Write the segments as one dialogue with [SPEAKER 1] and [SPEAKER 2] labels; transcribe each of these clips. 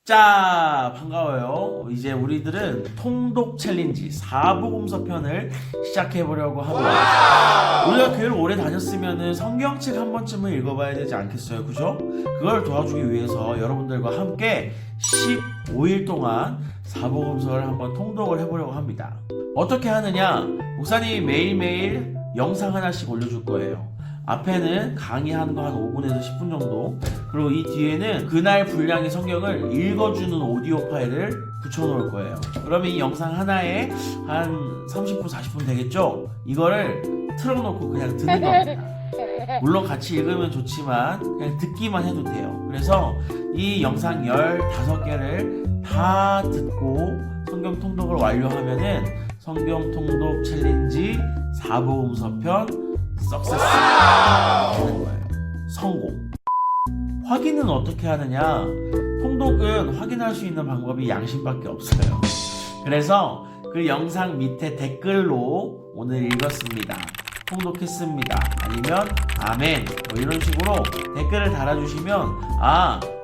[SPEAKER 1] 자, 반가워요. 이제 우리들은 통독 챌린지 4복음서 편을 시작해보려고 합니다. 우리가 교회를 오래 다녔으면 성경책 한 번쯤은 읽어봐야 되지 않겠어요? 그죠? 그걸 도와주기 위해서 여러분들과 함께 15일 동안 4복음서를 한번 통독을 해보려고 합니다. 어떻게 하느냐? 목사님이 매일매일 영상 하나씩 올려줄 거예요. 앞에는 강의하는 거 한 5분에서 10분 정도, 그리고 이 뒤에는 그날 분량의 성경을 읽어주는 오디오 파일을 붙여놓을 거예요. 그러면 이 영상 하나에 한 30분, 40분 되겠죠? 이거를 틀어놓고 그냥 듣는 겁니다. 물론 같이 읽으면 좋지만 그냥 듣기만 해도 돼요. 그래서 이 영상 15개를 다 듣고 성경 통독을 완료하면은 성경 통독 챌린지 4복음서 편 석세스 하는 거예요. 성공. 확인은 어떻게 하느냐? 통독은 확인할 수 있는 방법이 양심밖에 없어요. 그래서 그 영상 밑에 댓글로 오늘 읽었습니다, 통독했습니다, 아니면 아멘 뭐 이런 식으로 댓글을 달아주시면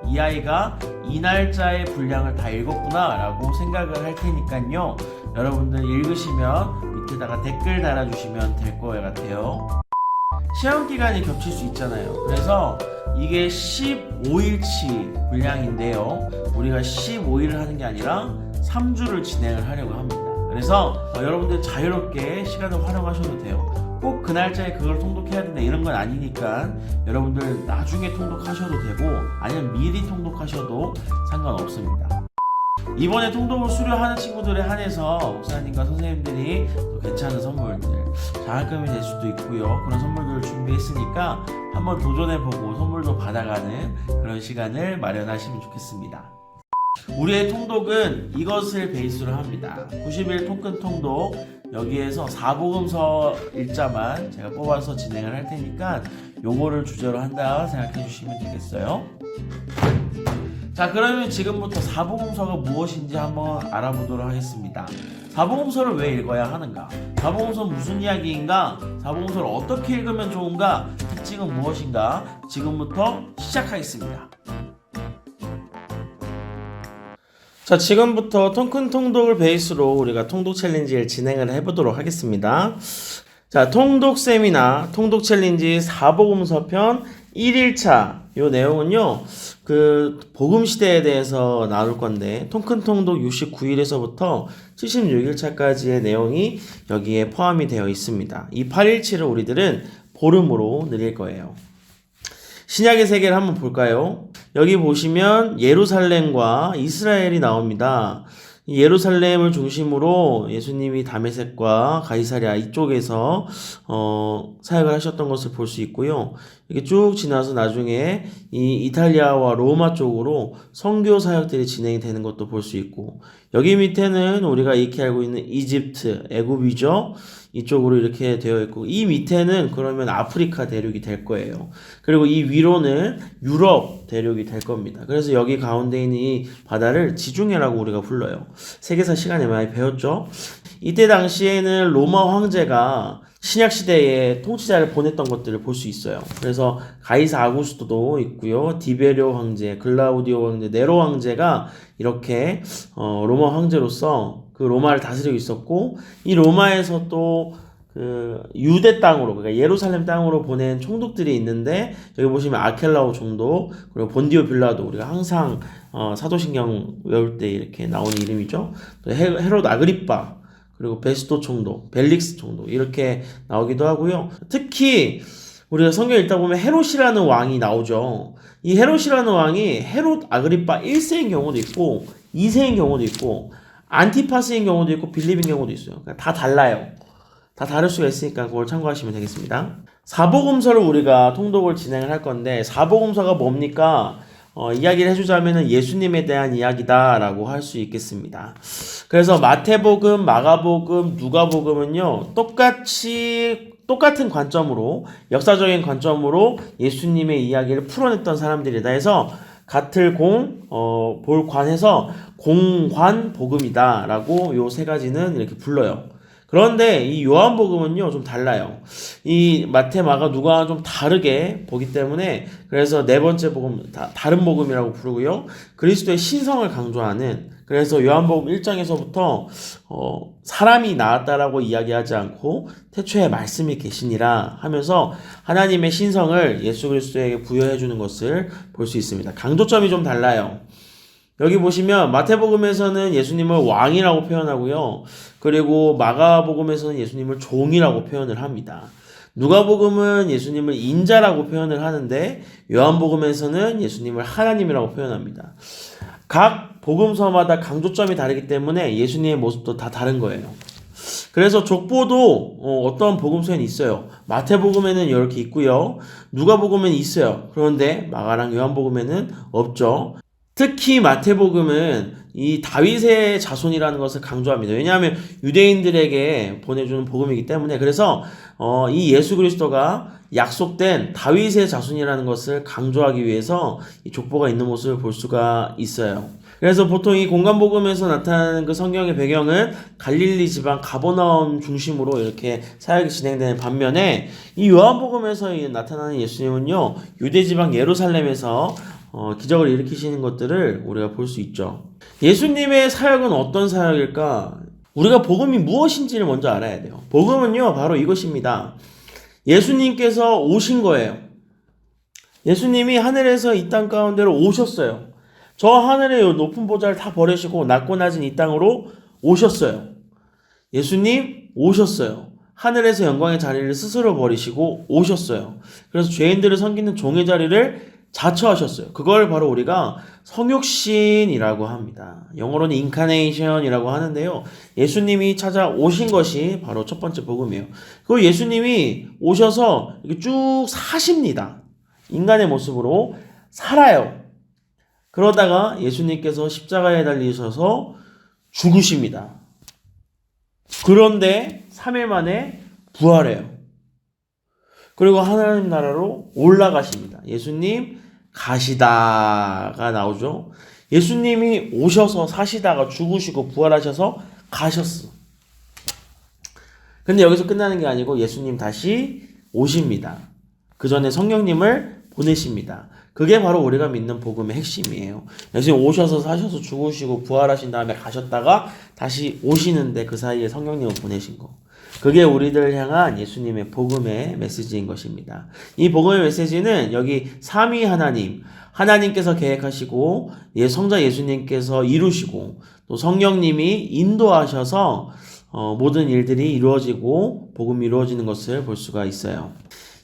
[SPEAKER 1] 이 아이가 이 날짜의 분량을 다 읽었구나 라고 생각을 할 테니까요, 여러분들 읽으시면 밑에다가 댓글 달아주시면 될 것 같아요. 시험기간이 겹칠 수 있잖아요. 그래서 이게 15일치 분량인데요, 우리가 15일을 하는 게 아니라 3주를 진행을 하려고 합니다. 그래서 여러분들 자유롭게 시간을 활용하셔도 돼요. 꼭 그 날짜에 그걸 통독해야 된다 이런 건 아니니까 여러분들 나중에 통독하셔도 되고 아니면 미리 통독하셔도 상관없습니다. 이번에 통독을 수료하는 친구들에 한해서 목사님과 선생님들이 또 괜찮은 선물들, 장학금이 될 수도 있고요, 그런 선물들을 준비했으니까 한번 도전해보고 선물도 받아가는 그런 시간을 마련하시면 좋겠습니다. 우리의 통독은 이것을 베이스로 합니다. 90일 토큰 통독, 여기에서 4복음서 일자만 제가 뽑아서 진행을 할 테니까 요거를 주제로 한다 생각해 주시면 되겠어요. 자, 그러면 지금부터 4복음서가 무엇인지 한번 알아보도록 하겠습니다. 4복음서를 왜 읽어야 하는가? 4복음서는 무슨 이야기인가? 4복음서를 어떻게 읽으면 좋은가? 특징은 무엇인가? 지금부터 시작하겠습니다. 자, 지금부터 토큰 통독을 베이스로 우리가 통독 챌린지를 진행을 해보도록 하겠습니다. 자, 통독 세미나, 통독 챌린지 4복음서 편 1일차 요 내용은요, 그 복음 시대에 대해서 나눌 건데, 토큰 통독 69일에서부터 76일차까지의 내용이 여기에 포함이 되어 있습니다. 이 8일치를 우리들은 보름으로 늘릴 거예요. 신약의 세계를 한번 볼까요? 여기 보시면 예루살렘과 이스라엘이 나옵니다. 예루살렘을 중심으로 예수님이 다메섹과 가이사랴 이쪽에서 사역을 하셨던 것을 볼 수 있고요. 이렇게 쭉 지나서 나중에 이 이탈리아와 로마 쪽으로 선교 사역들이 진행이 되는 것도 볼 수 있고, 여기 밑에는 우리가 익히 알고 있는 이집트, 애굽이죠. 이쪽으로 이렇게 되어 있고, 이 밑에는 그러면 아프리카 대륙이 될 거예요. 그리고 이 위로는 유럽 대륙이 될 겁니다. 그래서 여기 가운데 있는 이 바다를 지중해라고 우리가 불러요. 세계사 시간에 많이 배웠죠. 이때 당시에는 로마 황제가 신약시대에 통치자를 보냈던 것들을 볼 수 있어요. 그래서 가이사 아구스토도 있고요, 디베료 황제, 글라우디오 황제, 네로 황제가 이렇게 로마 황제로서 그 로마를 다스리고 있었고, 이 로마에서 또 그 유대 땅으로, 그러니까 예루살렘 땅으로 보낸 총독들이 있는데, 여기 보시면 아켈라오 총독, 그리고 본디오 빌라도, 우리가 항상 사도신경 외울 때 이렇게 나오는 이름이죠. 또 헤롯 아그리빠, 그리고 베스토 총독, 벨릭스 총독, 이렇게 나오기도 하고요. 특히 우리가 성경 읽다 보면 헤롯이라는 왕이 나오죠. 이 헤롯이라는 왕이 헤롯 아그리빠 1세인 경우도 있고 2세인 경우도 있고 안티파스인 경우도 있고 빌립인 경우도 있어요. 그러니까 다 달라요. 다 다를 수가 있으니까 그걸 참고하시면 되겠습니다. 4복음서를 우리가 통독을 진행을 할 건데, 4복음서가 뭡니까? 이야기를 해주자면 예수님에 대한 이야기다 라고 할 수 있겠습니다. 그래서 마태복음, 마가복음, 누가복음은요, 똑같은 관점으로, 역사적인 관점으로 예수님의 이야기를 풀어냈던 사람들이다 해서 같을 볼관해서 공관복음이다 라고 요 세 가지는 이렇게 불러요. 그런데 이 요한복음은요, 좀 달라요. 이 마태, 마가, 누가와 좀 다르게 보기 때문에 그래서 네 번째 복음, 다른 복음이라고 부르고요. 그리스도의 신성을 강조하는, 그래서 요한복음 1장에서부터 사람이 나왔다라고 이야기하지 않고 태초에 말씀이 계시니라 하면서 하나님의 신성을 예수 그리스도에게 부여해 주는 것을 볼 수 있습니다. 강조점이 좀 달라요. 여기 보시면 마태복음에서는 예수님을 왕이라고 표현하고요. 그리고 마가복음에서는 예수님을 종이라고 표현을 합니다. 누가복음은 예수님을 인자라고 표현을 하는데 요한복음에서는 예수님을 하나님이라고 표현합니다. 각 복음서마다 강조점이 다르기 때문에 예수님의 모습도 다 다른 거예요. 그래서 족보도 어떤 복음서에는 있어요. 마태복음에는 이렇게 있고요. 누가복음에는 있어요. 그런데 마가랑 요한복음에는 없죠. 특히 마태복음은 이 다윗의 자손이라는 것을 강조합니다. 왜냐하면 유대인들에게 보내주는 복음이기 때문에. 그래서 이 예수 그리스도가 약속된 다윗의 자손이라는 것을 강조하기 위해서 이 족보가 있는 모습을 볼 수가 있어요. 그래서 보통 이 공간복음에서 나타나는 그 성경의 배경은 갈릴리 지방 가버나움 중심으로 이렇게 사역이 진행되는 반면에 이 요한복음에서 나타나는 예수님은요, 유대 지방 예루살렘에서 기적을 일으키시는 것들을 우리가 볼 수 있죠. 예수님의 사역은 어떤 사역일까? 우리가 복음이 무엇인지를 먼저 알아야 돼요. 복음은요, 바로 이것입니다. 예수님께서 오신 거예요. 예수님이 하늘에서 이 땅 가운데로 오셨어요. 저 하늘의 높은 보좌를 다 버리시고 낮고 낮은 이 땅으로 오셨어요. 예수님 오셨어요. 하늘에서 영광의 자리를 스스로 버리시고 오셨어요. 그래서 죄인들을 섬기는 종의 자리를 자처하셨어요. 그걸 바로 우리가 성육신이라고 합니다. 영어로는 인카네이션이라고 하는데요. 예수님이 찾아오신 것이 바로 첫 번째 복음이에요. 그리고 예수님이 오셔서 이렇게 쭉 사십니다. 인간의 모습으로 살아요. 그러다가 예수님께서 십자가에 달리셔서 죽으십니다. 그런데 3일 만에 부활해요. 그리고 하나님 나라로 올라가십니다. 예수님 가시다가 나오죠. 예수님이 오셔서 사시다가 죽으시고 부활하셔서 가셨어. 근데 여기서 끝나는 게 아니고 예수님 다시 오십니다. 그 전에 성령님을 보내십니다. 그게 바로 우리가 믿는 복음의 핵심이에요. 예수님 오셔서 사셔서 죽으시고 부활하신 다음에 가셨다가 다시 오시는데 그 사이에 성령님을 보내신 거. 그게 우리들을 향한 예수님의 복음의 메시지인 것입니다. 이 복음의 메시지는 여기 삼위 하나님께서 계획하시고 성자 예수님께서 이루시고 또 성령님이 인도하셔서 모든 일들이 이루어지고 복음이 이루어지는 것을 볼 수가 있어요.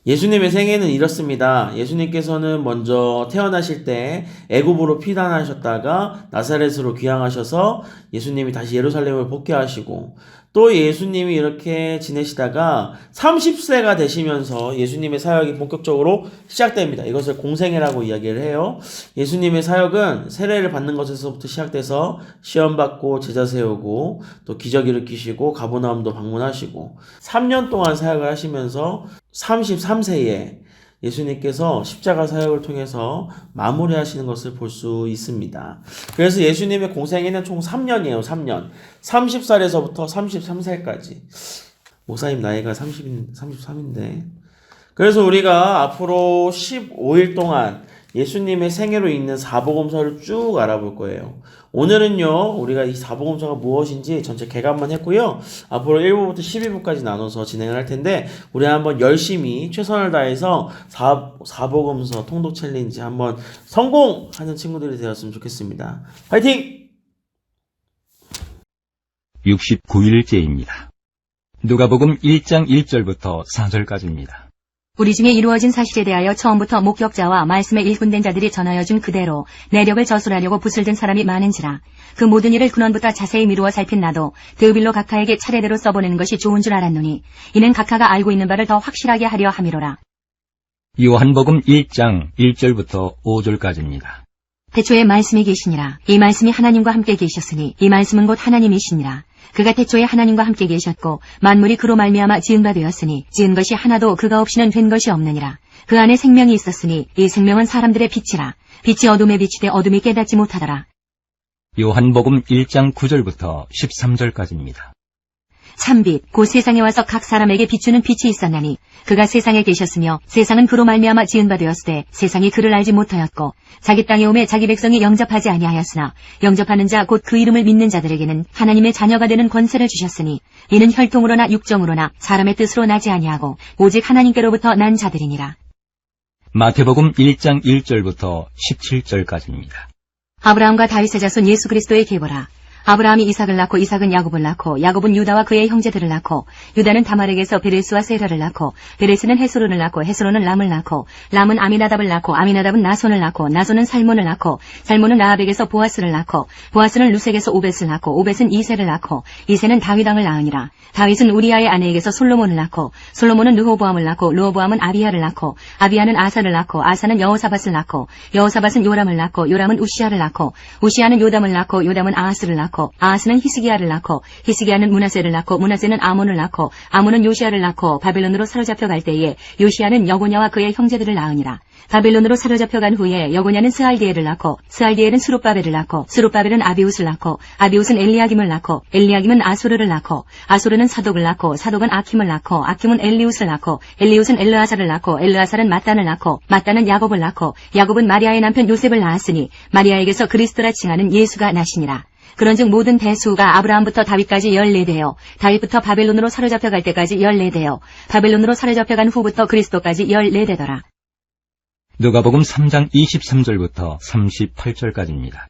[SPEAKER 1] 예수님의 생애는 이렇습니다. 예수님께서는 먼저 태어나실 때 애굽으로 피난하셨다가 나사렛으로 귀향하셔서 예수님이 다시 예루살렘을 복귀하시고 또 예수님이 이렇게 지내시다가 30세가 되시면서 예수님의 사역이 본격적으로 시작됩니다. 이것을 공생애라고 이야기를 해요. 예수님의 사역은 세례를 받는 것에서부터 시작돼서 시험 받고 제자 세우고 또 기적 일으키시고 가버나움도 방문하시고 3년 동안 사역을 하시면서 33세에 예수님께서 십자가 사역을 통해서 마무리하시는 것을 볼 수 있습니다. 그래서 예수님의 공생애는 총 3년이에요. 3년. 30살에서부터 33살까지. 목사님 나이가 33인데. 그래서 우리가 앞으로 15일 동안 예수님의 생애로 있는 사복음서를 쭉 알아볼 거예요. 오늘은요, 우리가 이 사복음서가 무엇인지 전체 개관만 했고요. 앞으로 1부부터 12부까지 나눠서 진행을 할 텐데, 우리 한번 열심히 최선을 다해서 사복음서 통독 챌린지 한번 성공하는 친구들이 되었으면 좋겠습니다. 파이팅!
[SPEAKER 2] 69일째입니다. 누가복음 1장 1절부터 4절까지입니다.
[SPEAKER 3] 우리 중에 이루어진 사실에 대하여 처음부터 목격자와 말씀에 일꾼된 자들이 전하여 준 그대로 내력을 저술하려고 붓을 든 사람이 많은지라. 그 모든 일을 근원부터 자세히 미루어 살핀 나도 드빌로 각하에게 차례대로 써보내는 것이 좋은 줄 알았노니 이는 각하가 알고 있는 바를 더 확실하게 하려 함이로라.
[SPEAKER 2] 요한복음 1장 1절부터 5절까지입니다.
[SPEAKER 3] 태초에 말씀이 계시니라. 이 말씀이 하나님과 함께 계셨으니 이 말씀은 곧 하나님이시니라. 그가 태초에 하나님과 함께 계셨고 만물이 그로 말미암아 지은 바 되었으니 지은 것이 하나도 그가 없이는 된 것이 없느니라. 그 안에 생명이 있었으니 이 생명은 사람들의 빛이라. 빛이 어둠에 비치되 어둠이 깨닫지 못하더라.
[SPEAKER 2] 요한복음 1장 9절부터 13절까지입니다.
[SPEAKER 3] 참빛 곧 세상에 와서 각 사람에게 비추는 빛이 있었나니 그가 세상에 계셨으며 세상은 그로 말미암아 지은 바 되었으되 세상이 그를 알지 못하였고 자기 땅에 오매 자기 백성이 영접하지 아니하였으나 영접하는 자 곧 그 이름을 믿는 자들에게는 하나님의 자녀가 되는 권세를 주셨으니 이는 혈통으로나 육정으로나 사람의 뜻으로 나지 아니하고 오직 하나님께로부터 난 자들이니라.
[SPEAKER 2] 마태복음 1장 1절부터 17절까지입니다.
[SPEAKER 3] 아브라함과 다윗의 자손 예수 그리스도의 계보라. 아브라함이 이삭을 낳고 이삭은 야곱을 낳고 야곱은 유다와 그의 형제들을 낳고 유다는 다말에게서 베레스와 세라를 낳고 베레스는 헤스론을 낳고 헤스론은 람을 낳고 람은 아미나답을 낳고 아미나답은 나손을 낳고 나손은 살몬을 낳고 살몬은 라합에게서 보아스를 낳고 보아스는 루색에서 오벳을 낳고 오벳은 이세를 낳고 이세는 다윗 왕을 낳으니라. 다윗은 우리아의 아내에게서 솔로몬을 낳고 솔로몬은 르호보암을 낳고 르호보암은 아비야를 낳고 아비야는 아사를 낳고 아사는 여호사밧을 낳고 여호사밧은 요람을 낳고 요람은 우시아를 낳고 우시아는 요담을 낳고 요담은 아하스를 낳고 아하스는 히스기야를 낳고 히스기야는 므낫세를 낳고 므낫세는 아몬을 낳고 아몬은 요시아를 낳고 바벨론으로 사로잡혀 갈 때에 요시아는 여고냐와 그의 형제들을 낳으니라. 바벨론으로 사로잡혀간 후에 여고냐는 스알디엘을 낳고 스알디엘은 스룹바벨을 낳고 스룹바벨은 아비웃을 낳고 아비웃은 엘리야김을 낳고 엘리야김은 아소르를 낳고 아소르는 사독을 낳고 사독은 아킴을 낳고 아킴은 엘리웃을 낳고 엘리웃은 엘르아사를 낳고 엘르아사는 mat단을 낳고 mat단은 야곱을 낳고 야곱은 마리아의 남편 요셉을 낳았으니 마리아에게서 그리스도라 칭하는 예수가 나시니라. 그런즉 모든 대수가 아브라함부터 다윗까지 14대요. 다윗부터 바벨론으로 사로잡혀 갈 때까지 14대요. 바벨론으로 사로잡혀 간 후부터 그리스도까지 14대더라.
[SPEAKER 2] 누가복음 3장 23절부터 38절까지입니다.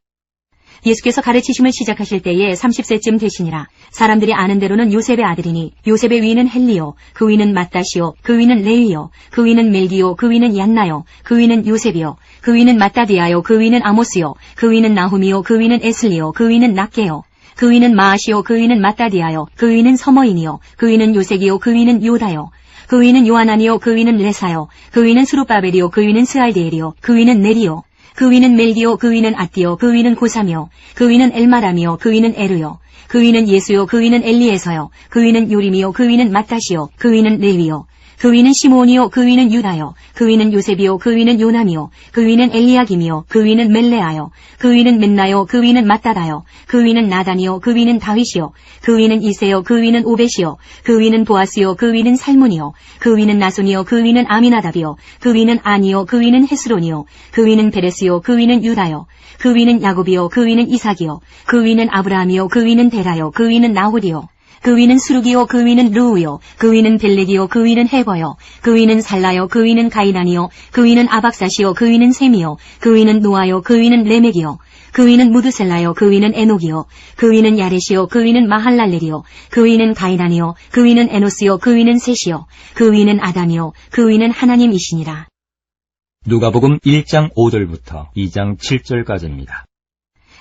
[SPEAKER 3] 예수께서 가르치심을 시작하실 때에 30세쯤 되시니라. 사람들이 아는 대로는 요셉의 아들이니 요셉의 위는 헬리요, 그 위는 맏다시요, 그 위는 레위요, 그 위는 멜기요, 그 위는 얀나요, 그 위는 요셉이요, 그 위는 마따디아요, 그 위는 아모스요, 그 위는 나훔이요, 그 위는 에슬리요, 그 위는 낫게요, 그 위는 마아시요, 그 위는 마따디아요, 그 위는 서머인이요, 그 위는 요색이요, 그 위는 요다요, 그 위는 요하나니요, 그 위는 레사요, 그 위는 스룹바벨이요, 그 위는 스알디엘이요, 그 위는 네리요, 그 위는 멜기요, 그 위는 아띠요, 그 위는 고사미요, 그 위는 엘마람이요, 그 위는 에르요, 그 위는 예수요, 그 위는 엘리에서요, 그 위는 요림이요, 그 위는 마따시요, 그 위는 레위요, 그 위는 시몬이요, 그 위는 유다요, 그 위는 요셉이요, 그 위는 요남이요, 그 위는 엘리야김이요, 그 위는 멜레아요, 그 위는 맨나요, 그 위는 마따다요, 그 위는 나단이요, 그 위는 다윗이요, 그 위는 이세요, 그 위는 오벳이요, 그 위는 보아스요, 그 위는 살문이요, 그 위는 나손이요, 그 위는 아미나답이요, 그 위는 아니요, 그 위는 헤스론이요, 그 위는 베레스요, 그 위는 유다요, 그 위는 야곱이요, 그 위는 이삭이요, 그 위는 아브라함이요, 그 위는 데라요, 그 위는 나홀이요, 그 위는 수룩이요, 그 위는 르우요, 그 위는 벨렉이요, 그 위는 헤버요, 그 위는 살라요, 그 위는 가이난이요, 그 위는 아박사시요, 그 위는 셈이요, 그 위는 노아요, 그 위는 레멕이요, 그 위는 무드셀라요, 그 위는 에녹이요, 그 위는 야렛이요, 그 위는 마할랄렐이요, 그 위는 가이난이요, 그 위는 에노스요, 그 위는 셋이요, 그 위는 아담이요, 그 위는 하나님이시니라.
[SPEAKER 2] 누가복음 1장 5절부터 2장 7절까지입니다.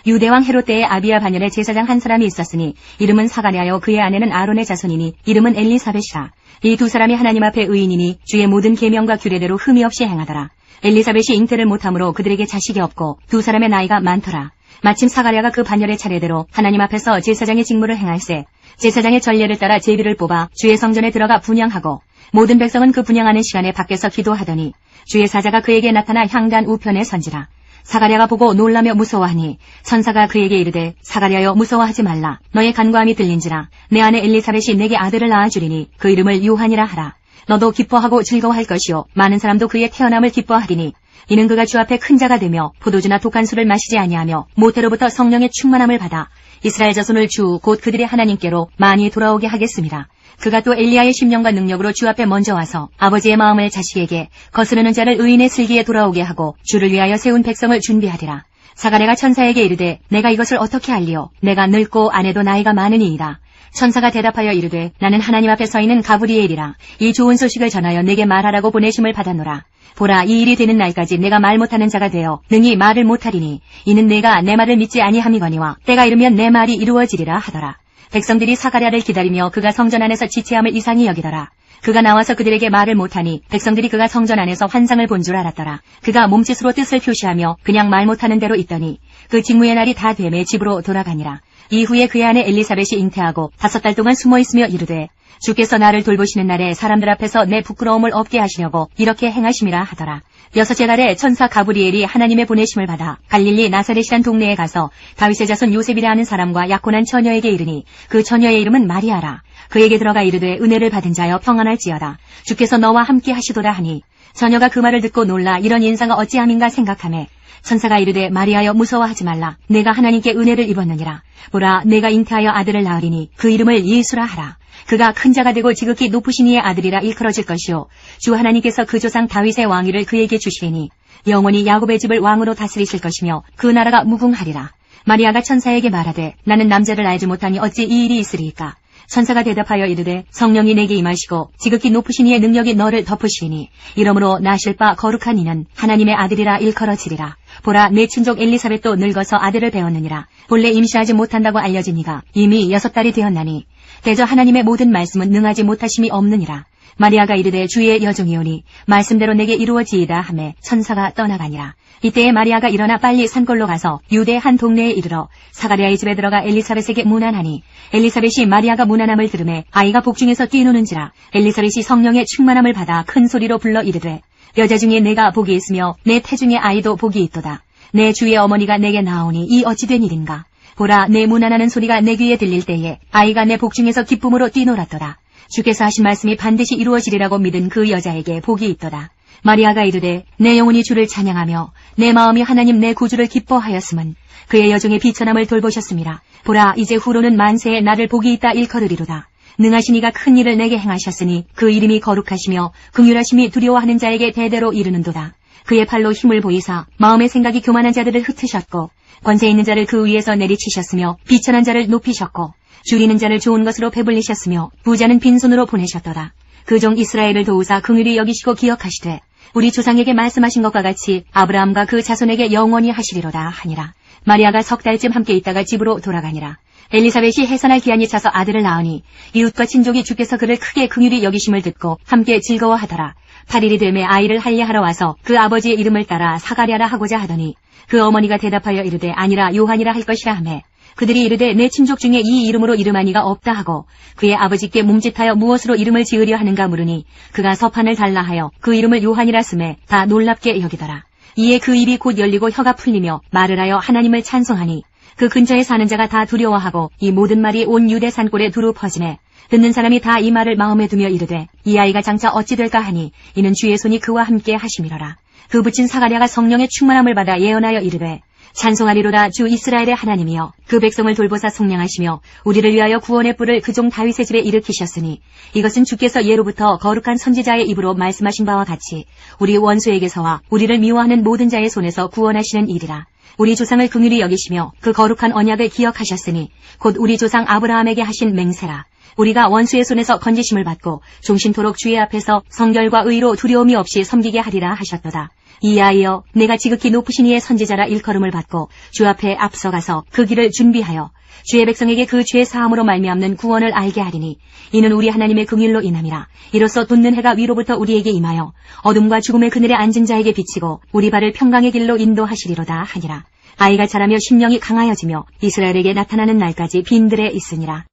[SPEAKER 3] 유대왕 헤롯 때에 아비야 반열에 제사장 한 사람이 있었으니 이름은 사가랴요, 그의 아내는 아론의 자손이니 이름은 엘리사벳이라. 이 두 사람이 하나님 앞에 의인이니 주의 모든 계명과 규례대로 흠이 없이 행하더라. 엘리사벳이 잉태를 못함으로 그들에게 자식이 없고 두 사람의 나이가 많더라. 마침 사가랴가 그 반열의 차례대로 하나님 앞에서 제사장의 직무를 행할세 제사장의 전례를 따라 제비를 뽑아 주의 성전에 들어가 분향하고 모든 백성은 그 분향하는 시간에 밖에서 기도하더니 주의 사자가 그에게 나타나 향단 우편에 선지라. 사가랴가 보고 놀라며 무서워하니 천사가 그에게 이르되 사가랴여 무서워하지 말라. 너의 간구함이 들린지라. 내 아내 엘리사벳이 내게 아들을 낳아주리니 그 이름을 요한이라 하라. 너도 기뻐하고 즐거워할 것이요 많은 사람도 그의 태어남을 기뻐하리니 이는 그가 주 앞에 큰 자가 되며 포도주나 독한 술을 마시지 아니하며 모태로부터 성령의 충만함을 받아 이스라엘 자손을 주 곧 그들의 하나님께로 많이 돌아오게 하겠습니다. 그가 또 엘리야의 심령과 능력으로 주 앞에 먼저 와서 아버지의 마음을 자식에게 거스르는 자를 의인의 슬기에 돌아오게 하고 주를 위하여 세운 백성을 준비하리라. 사가랴가 천사에게 이르되 내가 이것을 어떻게 알리요? 내가 늙고 아내도 나이가 많으니이다. 천사가 대답하여 이르되 나는 하나님 앞에 서 있는 가브리엘이라. 이 좋은 소식을 전하여 내게 말하라고 보내심을 받았노라. 보라, 이 일이 되는 날까지 내가 말 못하는 자가 되어 능히 말을 못하리니 이는 내가 내 말을 믿지 아니함이거니와 때가 이르면 내 말이 이루어지리라 하더라. 백성들이 사가랴를 기다리며 그가 성전 안에서 지체함을 이상히 여기더라. 그가 나와서 그들에게 말을 못하니 백성들이 그가 성전 안에서 환상을 본 줄 알았더라. 그가 몸짓으로 뜻을 표시하며 그냥 말 못하는 대로 있더니 그 직무의 날이 다 되매 집으로 돌아가니라. 이후에 그의 아내 엘리사벳이 잉태하고 5달 동안 숨어있으며 이르되 주께서 나를 돌보시는 날에 사람들 앞에서 내 부끄러움을 없게 하시려고 이렇게 행하심이라 하더라. 6째 달에 천사 가브리엘이 하나님의 보내심을 받아 갈릴리 나사렛이란 동네에 가서 다윗의 자손 요셉이라 하는 사람과 약혼한 처녀에게 이르니 그 처녀의 이름은 마리아라. 그에게 들어가 이르되 은혜를 받은 자여 평안할지어다. 주께서 너와 함께 하시도다 하니 처녀가 그 말을 듣고 놀라 이런 인사가 어찌함인가 생각하매 천사가 이르되 마리아여 무서워하지 말라. 내가 하나님께 은혜를 입었느니라. 보라 내가 잉태하여 아들을 낳으리니 그 이름을 예수라 하라. 그가 큰 자가 되고 지극히 높으신 이의 아들이라 일컬어질 것이요 주 하나님께서 그 조상 다윗의 왕위를 그에게 주시리니 영원히 야곱의 집을 왕으로 다스리실 것이며 그 나라가 무궁하리라. 마리아가 천사에게 말하되 나는 남자를 알지 못하니 어찌 이 일이 있으리이까. 천사가 대답하여 이르되 성령이 내게 임하시고 지극히 높으신 이의 능력이 너를 덮으시리니 이러므로 나실 바 거룩한 이는 하나님의 아들이라 일컬어지리라. 보라 내 친족 엘리사벳도 늙어서 아들을 배웠느니라. 본래 임시하지 못한다고 알려진 이가 이미 6달이 되었나니 대저 하나님의 모든 말씀은 능하지 못하심이 없느니라. 마리아가 이르되 주의 여종이오니 말씀대로 내게 이루어지이다 하매 천사가 떠나가니라. 이때에 마리아가 일어나 빨리 산골로 가서 유대 한 동네에 이르러 사가랴의 집에 들어가 엘리사벳에게 문안하니 엘리사벳이 마리아가 문안함을 들으매 아이가 복중에서 뛰노는지라. 엘리사벳이 성령의 충만함을 받아 큰 소리로 불러 이르되 여자 중에 내가 복이 있으며 내 태중의 아이도 복이 있도다. 내 주의 어머니가 내게 나오니 이 어찌 된 일인가. 보라 내 문안하는 소리가 내 귀에 들릴 때에 아이가 내 복중에서 기쁨으로 뛰놀았도다. 주께서 하신 말씀이 반드시 이루어지리라고 믿은 그 여자에게 복이 있도다. 마리아가 이르되 내 영혼이 주를 찬양하며 내 마음이 하나님 내 구주를 기뻐하였음은 그의 여종의 비천함을 돌보셨음이라. 보라 이제 후로는 만세에 나를 복이 있다 일컬으리로다. 능하신 이가 큰 일을 내게 행하셨으니 그 이름이 거룩하시며 긍휼하심이 두려워하는 자에게 대대로 이르는도다. 그의 팔로 힘을 보이사 마음의 생각이 교만한 자들을 흩으셨고 권세 있는 자를 그 위에서 내리치셨으며 비천한 자를 높이셨고 줄이는 자를 좋은 것으로 배불리셨으며 부자는 빈손으로 보내셨도다. 그 종 이스라엘을 도우사 긍휼히 여기시고 기억하시되 우리 조상에게 말씀하신 것과 같이 아브라함과 그 자손에게 영원히 하시리로다 하니라. 마리아가 6달쯤 함께 있다가 집으로 돌아가니라. 엘리사벳이 해산할 기한이 차서 아들을 낳으니 이웃과 친족이 주께서 그를 크게 긍휼히 여기심을 듣고 함께 즐거워하더라. 8일이 되매 아이를 할례하러 와서 그 아버지의 이름을 따라 사가랴라 하고자 하더니 그 어머니가 대답하여 이르되 아니라 요한이라 할 것이라 하매 그들이 이르되 내 친족 중에 이 이름으로 이름한 이가 없다 하고 그의 아버지께 뭉짓하여 무엇으로 이름을 지으려 하는가 물으니 그가 서판을 달라 하여 그 이름을 요한이라 쓰매 다 놀랍게 여기더라. 이에 그 입이 곧 열리고 혀가 풀리며 말을 하여 하나님을 찬송하니 그 근처에 사는 자가 다 두려워하고 이 모든 말이 온 유대 산골에 두루 퍼지매 듣는 사람이 다 이 말을 마음에 두며 이르되 이 아이가 장차 어찌 될까 하니 이는 주의 손이 그와 함께 하심이로라. 그 붙인 사가랴가 성령의 충만함을 받아 예언하여 이르되 찬송하리로다 주 이스라엘의 하나님이여 그 백성을 돌보사 속량하시며 우리를 위하여 구원의 뿔을 그 종 다윗의 집에 일으키셨으니 이것은 주께서 예로부터 거룩한 선지자의 입으로 말씀하신 바와 같이 우리 원수에게서와 우리를 미워하는 모든 자의 손에서 구원하시는 일이라. 우리 조상을 긍휼히 여기시며 그 거룩한 언약을 기억하셨으니 곧 우리 조상 아브라함에게 하신 맹세라. 우리가 원수의 손에서 건지심을 받고 종신토록 주의 앞에서 성결과 의로 두려움이 없이 섬기게 하리라 하셨도다. 이 아이여 내가 지극히 높으신 이의 선지자라 일컬음을 받고 주 앞에 앞서가서 그 길을 준비하여 주의 백성에게 그 죄 사함으로 말미암는 구원을 알게 하리니 이는 우리 하나님의 긍휼로 인함이라. 이로써 돋는 해가 위로부터 우리에게 임하여 어둠과 죽음의 그늘에 앉은 자에게 비치고 우리 발을 평강의 길로 인도하시리로다 하니라. 아이가 자라며 심령이 강하여지며 이스라엘에게 나타나는 날까지 빈들에 있으니라.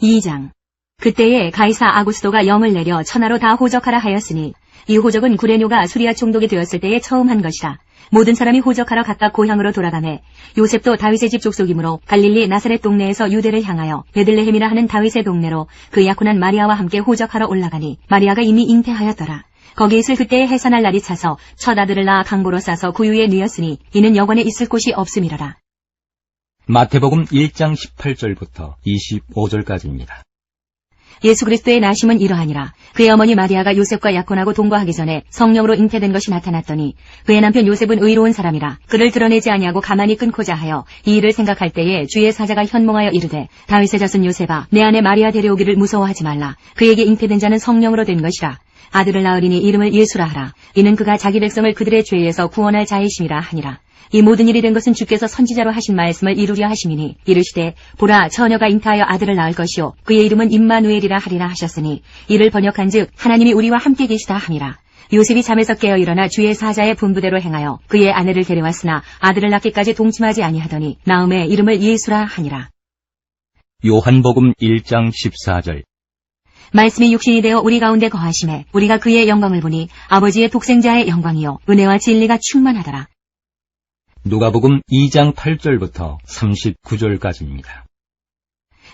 [SPEAKER 3] 2장. 그때에 가이사 아구스도가 영을 내려 천하로 다 호적하라 하였으니 이 호적은 구레뇨가 수리아 총독이 되었을 때에 처음 한 것이라. 모든 사람이 호적하러 각각 고향으로 돌아가매 요셉도 다윗의 집 족속이므로 갈릴리 나사렛 동네에서 유대를 향하여 베들레헴이라 하는 다윗의 동네로 그 약혼한 마리아와 함께 호적하러 올라가니 마리아가 이미 잉태하였더라. 거기 있을 그때에 해산할 날이 차서 첫 아들을 낳아 강보로 싸서 구유에 누였으니 이는 여관에 있을 곳이 없음이로라.
[SPEAKER 2] 마태복음 1장 18절부터 25절까지입니다.
[SPEAKER 3] 예수 그리스도의 나심은 이러하니라. 그의 어머니 마리아가 요셉과 약혼하고 동거하기 전에 성령으로 잉태된 것이 나타났더니 그의 남편 요셉은 의로운 사람이라. 그를 드러내지 아니하고 가만히 끊고자 하여 이 일을 생각할 때에 주의 사자가 현몽하여 이르되 다윗의 자손 요셉아 내 아내 마리아 데려오기를 무서워하지 말라. 그에게 잉태된 자는 성령으로 된 것이라. 아들을 낳으리니 이름을 예수라 하라. 이는 그가 자기 백성을 그들의 죄에서 구원할 자이심이라 하니라. 이 모든 일이 된 것은 주께서 선지자로 하신 말씀을 이루려 하심이니 이르시되 보라 처녀가 잉태하여 아들을 낳을 것이요 그의 이름은 임마누엘이라 하리라 하셨으니 이를 번역한즉 하나님이 우리와 함께 계시다 함이라. 요셉이 잠에서 깨어 일어나 주의 사자의 분부대로 행하여 그의 아내를 데려왔으나 아들을 낳기까지 동침하지 아니하더니 나음에 이름을 예수라 하니라.
[SPEAKER 2] 요한복음 1장 14절.
[SPEAKER 3] 말씀이 육신이 되어 우리 가운데 거하심에 우리가 그의 영광을 보니 아버지의 독생자의 영광이요 은혜와 진리가 충만하더라.
[SPEAKER 2] 누가복음 2장 8절부터 39절까지입니다.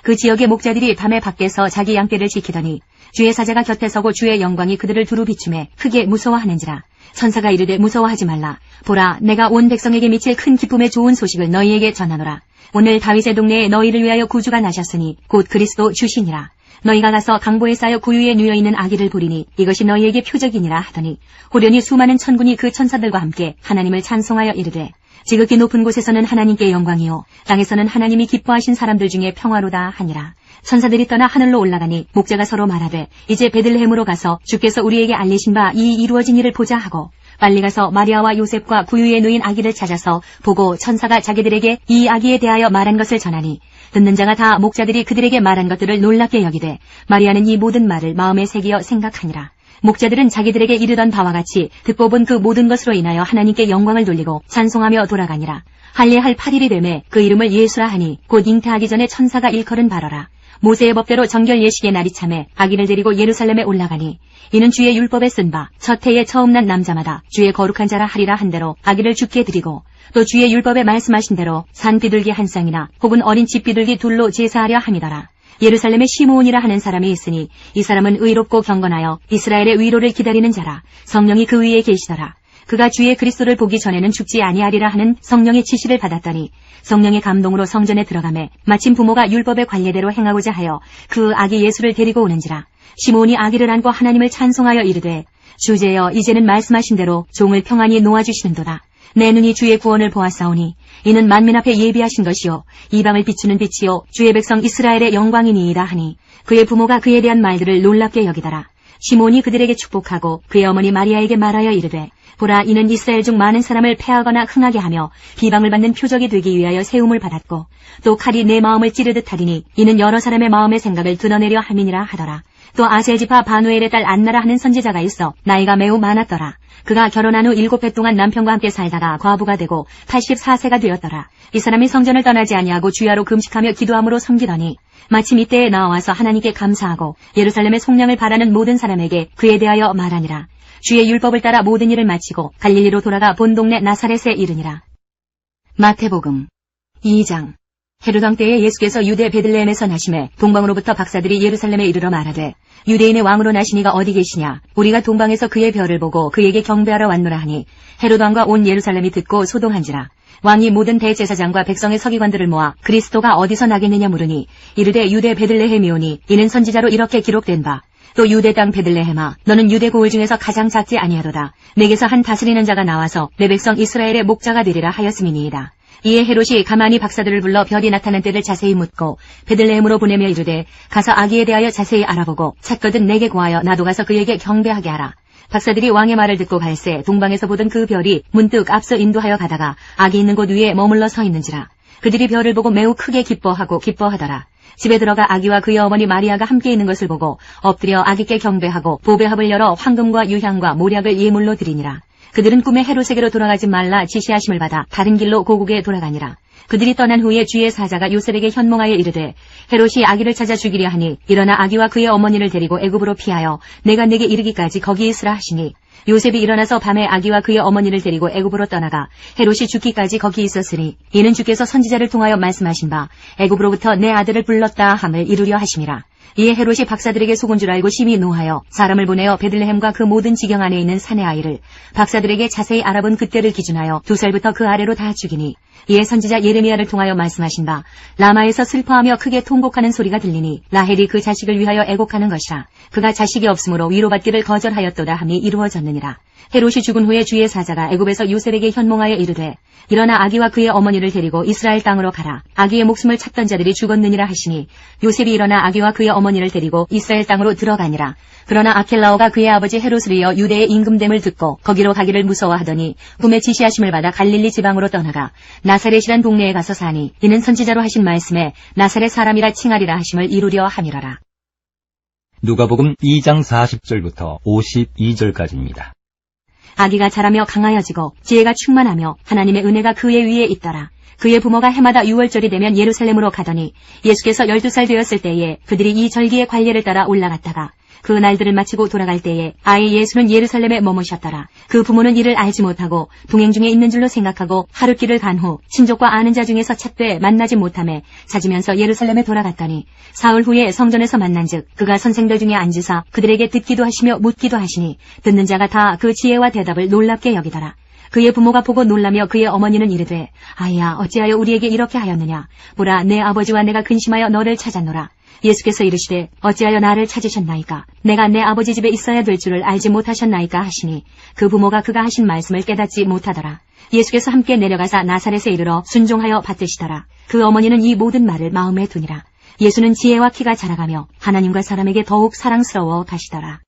[SPEAKER 3] 그 지역의 목자들이 밤에 밖에서 자기 양떼를 지키더니 주의 사자가 곁에 서고 주의 영광이 그들을 두루 비추매 크게 무서워하는지라. 천사가 이르되 무서워하지 말라. 보라, 내가 온 백성에게 미칠 큰 기쁨의 좋은 소식을 너희에게 전하노라. 오늘 다윗의 동네에 너희를 위하여 구주가 나셨으니 곧 그리스도 주시니라. 너희가 가서 강보에 쌓여 구유에 누여있는 아기를 보리니 이것이 너희에게 표적이니라 하더니 호련히 수많은 천군이 그 천사들과 함께 하나님을 찬송하여 이르되 지극히 높은 곳에서는 하나님께 영광이요 땅에서는 하나님이 기뻐하신 사람들 중에 평화로다 하니라. 천사들이 떠나 하늘로 올라가니 목자가 서로 말하되 이제 베들레헴으로 가서 주께서 우리에게 알리신 바 이 이루어진 일을 보자 하고 빨리 가서 마리아와 요셉과 구유에 누인 아기를 찾아서 보고 천사가 자기들에게 이 아기에 대하여 말한 것을 전하니 듣는 자가 다 목자들이 그들에게 말한 것들을 놀랍게 여기되 마리아는 이 모든 말을 마음에 새기어 생각하니라. 목자들은 자기들에게 이르던 바와 같이 듣고 본 그 모든 것으로 인하여 하나님께 영광을 돌리고 찬송하며 돌아가니라. 할례할 8일이 되매 그 이름을 예수라 하니 곧 잉태하기 전에 천사가 일컬은 바로라. 모세의 법대로 정결 예식의 날이 참에 아기를 데리고 예루살렘에 올라가니 이는 주의 율법에 쓴 바 첫 해에 처음 난 남자마다 주의 거룩한 자라 하리라 한 대로 아기를 죽게 드리고 또 주의 율법에 말씀하신 대로 산 비둘기 한 쌍이나 혹은 어린 집 비둘기 둘로 제사하려 함이더라. 예루살렘에 시므온이라 하는 사람이 있으니 이 사람은 의롭고 경건하여 이스라엘의 위로를 기다리는 자라. 성령이 그 위에 계시더라. 그가 주의 그리스도를 보기 전에는 죽지 아니하리라 하는 성령의 지시를 받았더니 성령의 감동으로 성전에 들어가매 마침 부모가 율법의 관례대로 행하고자 하여 그 아기 예수를 데리고 오는지라. 시므온이 아기를 안고 하나님을 찬송하여 이르되 주제여 이제는 말씀하신 대로 종을 평안히 놓아주시는도다. 내 눈이 주의 구원을 보았사오니 이는 만민 앞에 예비하신 것이요 이방을 비추는 빛이요 주의 백성 이스라엘의 영광이니이다 하니 그의 부모가 그에 대한 말들을 놀랍게 여기더라. 시몬이 그들에게 축복하고 그의 어머니 마리아에게 말하여 이르되 보라, 이는 이스라엘 중 많은 사람을 패하거나 흥하게 하며 비방을 받는 표적이 되기 위하여 세움을 받았고 또 칼이 내 마음을 찌르듯 하리니 이는 여러 사람의 마음의 생각을 드러내려 함이니라 하더라. 또 아셀지파 바누엘의 딸 안나라 하는 선지자가 있어 나이가 매우 많았더라. 그가 결혼한 후 7해 동안 남편과 함께 살다가 과부가 되고 84세가 되었더라. 이 사람이 성전을 떠나지 아니하고 주야로 금식하며 기도함으로 섬기더니 마침 이때에 나와서 하나님께 감사하고 예루살렘의 속량을 바라는 모든 사람에게 그에 대하여 말하니라. 주의 율법을 따라 모든 일을 마치고 갈릴리로 돌아가 본 동네 나사렛에 이르니라. 마태복음 2장. 헤롯 왕 때에 예수께서 유대 베들레헴에서 나심에 동방으로부터 박사들이 예루살렘에 이르러 말하되 유대인의 왕으로 나신 이가 어디 계시냐? 우리가 동방에서 그의 별을 보고 그에게 경배하러 왔노라 하니 헤롯 왕과 온 예루살렘이 듣고 소동한지라. 왕이 모든 대제사장과 백성의 서기관들을 모아 그리스도가 어디서 나겠느냐 물으니 이르되 유대 베들레헴이오니 이는 선지자로 이렇게 기록된 바 또 유대 땅 베들레헴아 너는 유대 고을 중에서 가장 작지 아니하도다. 내게서 한 다스리는 자가 나와서 내 백성 이스라엘의 목자가 되리라 하였음이니이다. 이에 헤롯이 가만히 박사들을 불러 별이 나타난 때를 자세히 묻고 베들레헴으로 보내며 이르되 가서 아기에 대하여 자세히 알아보고 찾거든 내게 구하여 나도 가서 그에게 경배하게 하라. 박사들이 왕의 말을 듣고 갈새 동방에서 보던 그 별이 문득 앞서 인도하여 가다가 아기 있는 곳 위에 머물러 서 있는지라. 그들이 별을 보고 매우 크게 기뻐하더라. 집에 들어가 아기와 그의 어머니 마리아가 함께 있는 것을 보고 엎드려 아기께 경배하고 보배합을 열어 황금과 유향과 모략을 예물로 드리니라. 그들은 꿈에 헤롯에게로 돌아가지 말라 지시하심을 받아 다른 길로 고국에 돌아가니라. 그들이 떠난 후에 주의 사자가 요셉에게 현몽하여 이르되 헤롯이 아기를 찾아 죽이려 하니 일어나 아기와 그의 어머니를 데리고 애굽으로 피하여 내가 내게 이르기까지 거기 있으라 하시니 요셉이 일어나서 밤에 아기와 그의 어머니를 데리고 애굽으로 떠나가 헤롯이 죽기까지 거기 있었으니 이는 주께서 선지자를 통하여 말씀하신 바 애굽으로부터 내 아들을 불렀다 함을 이루려 하심이라. 이에 헤롯이 박사들에게 속은 줄 알고 심히 노하여 사람을 보내어 베들레헴과 그 모든 지경 안에 있는 산의 아이를 박사들에게 자세히 알아본 그때를 기준하여 2살부터 그 아래로 다 죽이니 이에 선지자 예레미야를 통하여 말씀하신 바 라마에서 슬퍼하며 크게 통곡하는 소리가 들리니 라헬이 그 자식을 위하여 애곡하는 것이라. 그가 자식이 없으므로 위로받기를 거절하였도다 함이 이루어졌느니라. 헤롯이 죽은 후에 주의 사자가 애굽에서 요셉에게 현몽하여 이르되 일어나 아기와 그의 어머니를 데리고 이스라엘 땅으로 가라. 아기의 목숨을 찾던 자들이 죽었느니라 하시니 요셉이 일어나 아기와 그의 어머니를 데리고 이스라엘 땅으로 들어가니라. 그러나 아켈라오가 그의 아버지 헤롯을 이어 유대의 임금됨을 듣고 거기로 가기를 무서워하더니 꿈에 지시하심을 받아 갈릴리 지방으로 떠나가 나사렛이란 동네에 가서 사니 이는 선지자로 하신 말씀에 나사렛 사람이라 칭하리라 하심을 이루려 함이러라.
[SPEAKER 2] 누가복음 2장 40절부터 52절까지입니다.
[SPEAKER 3] 아기가 자라며 강하여지고 지혜가 충만하며 하나님의 은혜가 그의 위에 있더라. 그의 부모가 해마다 6월절이 되면 예루살렘으로 가더니 예수께서 12살 되었을 때에 그들이 이 절기의 관례를 따라 올라갔다가 그 날들을 마치고 돌아갈 때에 아이 예수는 예루살렘에 머무셨더라. 그 부모는 이를 알지 못하고 동행 중에 있는 줄로 생각하고 하룻길을 간 후 친족과 아는 자 중에서 찾되 만나지 못하매 찾으면서 예루살렘에 돌아갔더니 사흘 후에 성전에서 만난즉 그가 선생들 중에 앉으사 그들에게 듣기도 하시며 묻기도 하시니 듣는 자가 다 그 지혜와 대답을 놀랍게 여기더라. 그의 부모가 보고 놀라며 그의 어머니는 이르되 아이야 어찌하여 우리에게 이렇게 하였느냐. 보라 내 아버지와 내가 근심하여 너를 찾았노라. 예수께서 이르시되 어찌하여 나를 찾으셨나이까. 내가 내 아버지 집에 있어야 될 줄을 알지 못하셨나이까 하시니 그 부모가 그가 하신 말씀을 깨닫지 못하더라. 예수께서 함께 내려가사 나사렛에 이르러 순종하여 받드시더라. 그 어머니는 이 모든 말을 마음에 두니라. 예수는 지혜와 키가 자라가며 하나님과 사람에게 더욱 사랑스러워 가시더라.